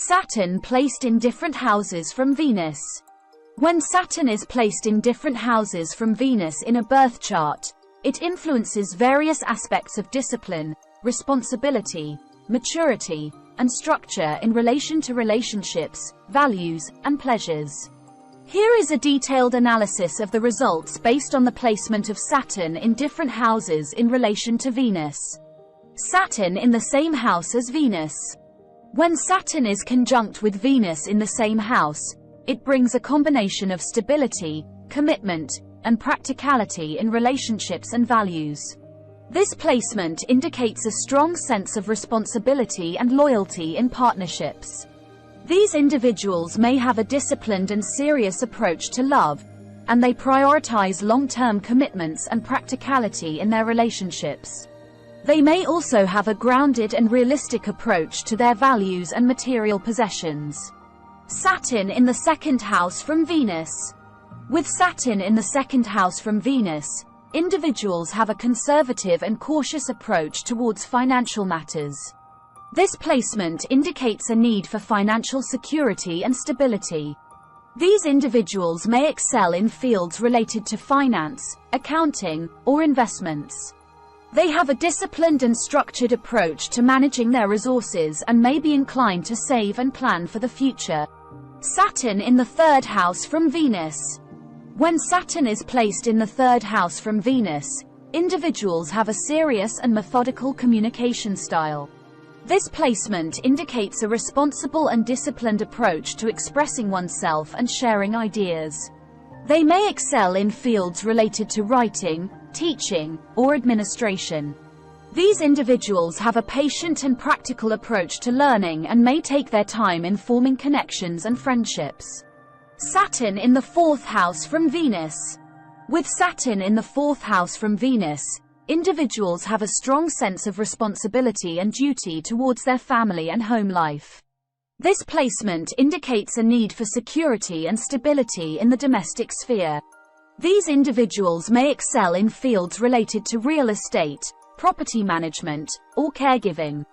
Saturn placed in different houses from Venus. When Saturn is placed in different houses from Venus in a birth chart, it influences various aspects of discipline, responsibility, maturity, and structure in relation to relationships, values, and pleasures. Here is a detailed analysis of the results based on the placement of Saturn in different houses in relation to Venus. Saturn in the same house as Venus. When Saturn is conjunct with Venus in the same house, it brings a combination of stability, commitment, and practicality in relationships and values. This placement indicates a strong sense of responsibility and loyalty in partnerships. These individuals may have a disciplined and serious approach to love, and they prioritize long-term commitments and practicality in their relationships. They may also have a grounded and realistic approach to their values and material possessions. Saturn in the second house from Venus. With Saturn in the second house from Venus, individuals have a conservative and cautious approach towards financial matters. This placement indicates a need for financial security and stability. These individuals may excel in fields related to finance, accounting, or investments. They have a disciplined and structured approach to managing their resources and may be inclined to save and plan for the future. Saturn in the third house from Venus. When Saturn is placed in the third house from Venus, individuals have a serious and methodical communication style. This placement indicates a responsible and disciplined approach to expressing oneself and sharing ideas. They may excel in fields related to writing, teaching, or administration. These individuals have a patient and practical approach to learning and may take their time in forming connections and friendships. Saturn in the fourth house from Venus. With Saturn in the fourth house from Venus, individuals have a strong sense of responsibility and duty towards their family and home life. This placement indicates a need for security and stability in the domestic sphere. These individuals may excel in fields related to real estate, property management, or caregiving.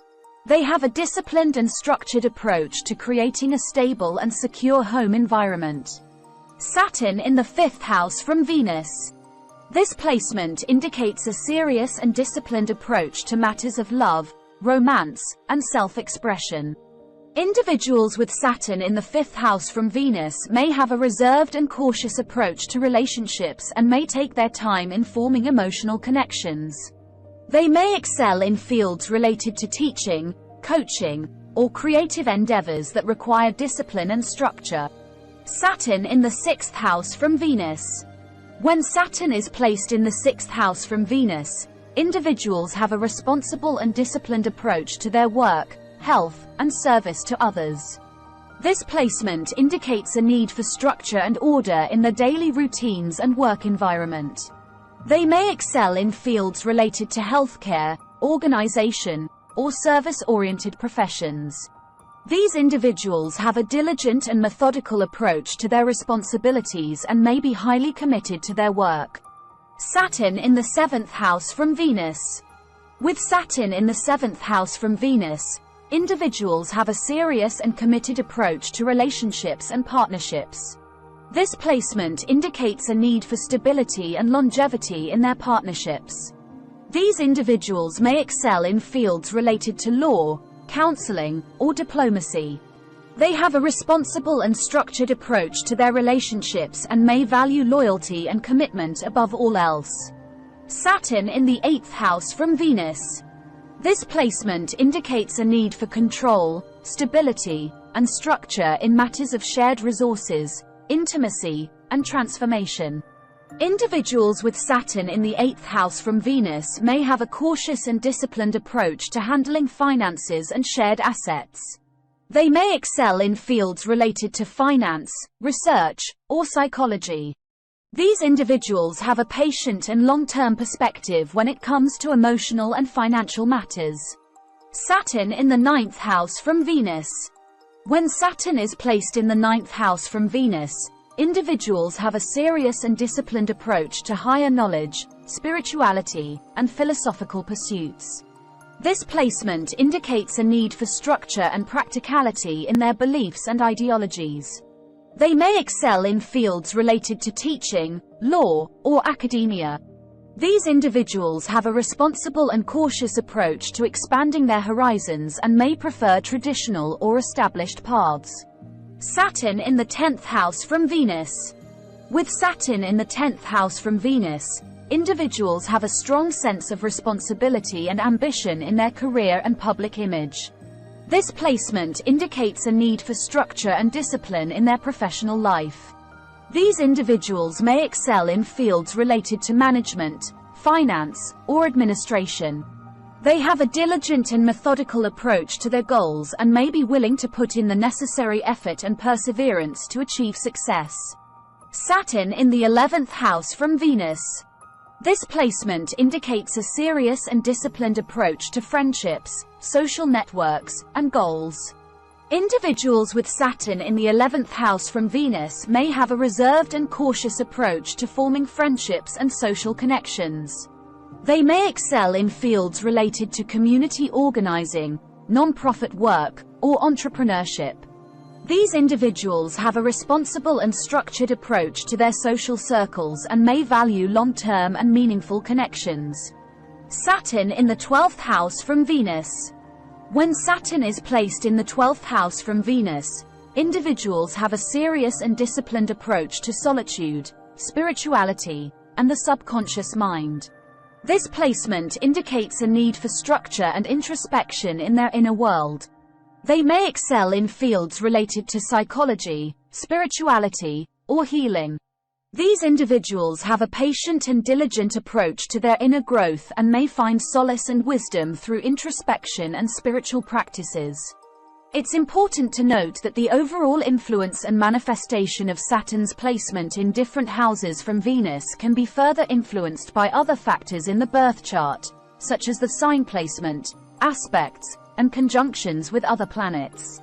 They have a disciplined and structured approach to creating a stable and secure home environment. Saturn in the fifth house from Venus. This placement indicates a serious and disciplined approach to matters of love, romance, and self-expression. Individuals with Saturn in the fifth house from Venus may have a reserved and cautious approach to relationships and may take their time in forming emotional connections. They may excel in fields related to teaching, coaching, or creative endeavors that require discipline and structure. Saturn in the sixth house from Venus. When Saturn is placed in the sixth house from Venus, individuals have a responsible and disciplined approach to their work, health, and service to others. This placement indicates a need for structure and order in their daily routines and work environment. They may excel in fields related to healthcare, organization, or service-oriented professions. These individuals have a diligent and methodical approach to their responsibilities and may be highly committed to their work. Saturn in the seventh house from Venus. With Saturn in the seventh house from Venus, individuals have a serious and committed approach to relationships and partnerships. This placement indicates a need for stability and longevity in their partnerships. These individuals may excel in fields related to law, counseling, or diplomacy. They have a responsible and structured approach to their relationships and may value loyalty and commitment above all else. Saturn in the eighth house from Venus. This placement indicates a need for control, stability, and structure in matters of shared resources, intimacy, and transformation. Individuals with Saturn in the eighth house from Venus may have a cautious and disciplined approach to handling finances and shared assets. They may excel in fields related to finance, research, or psychology. These individuals have a patient and long-term perspective when it comes to emotional and financial matters. Saturn in the ninth house from Venus. When Saturn is placed in the ninth house from Venus, individuals have a serious and disciplined approach to higher knowledge, spirituality, and philosophical pursuits. This placement indicates a need for structure and practicality in their beliefs and ideologies. They may excel in fields related to teaching, law, or academia. These individuals have a responsible and cautious approach to expanding their horizons and may prefer traditional or established paths. Saturn in the 10th house from Venus. With Saturn in the 10th house from Venus, individuals have a strong sense of responsibility and ambition in their career and public image. This placement indicates a need for structure and discipline in their professional life. These individuals may excel in fields related to management, finance, or administration. They have a diligent and methodical approach to their goals and may be willing to put in the necessary effort and perseverance to achieve success. Saturn in the 11th house from Venus. This placement indicates a serious and disciplined approach to friendships, social networks, and goals. Individuals with Saturn in the 11th house from Venus may have a reserved and cautious approach to forming friendships and social connections. They may excel in fields related to community organizing, non-profit work, or entrepreneurship. These individuals have a responsible and structured approach to their social circles and may value long-term and meaningful connections. Saturn in the 12th house from Venus. When Saturn is placed in the 12th house from Venus, individuals have a serious and disciplined approach to solitude, spirituality, and the subconscious mind. This placement indicates a need for structure and introspection in their inner world. They may excel in fields related to psychology, spirituality, or healing. These individuals have a patient and diligent approach to their inner growth and may find solace and wisdom through introspection and spiritual practices. It's important to note that the overall influence and manifestation of Saturn's placement in different houses from Venus can be further influenced by other factors in the birth chart, such as the sign placement, aspects, and conjunctions with other planets.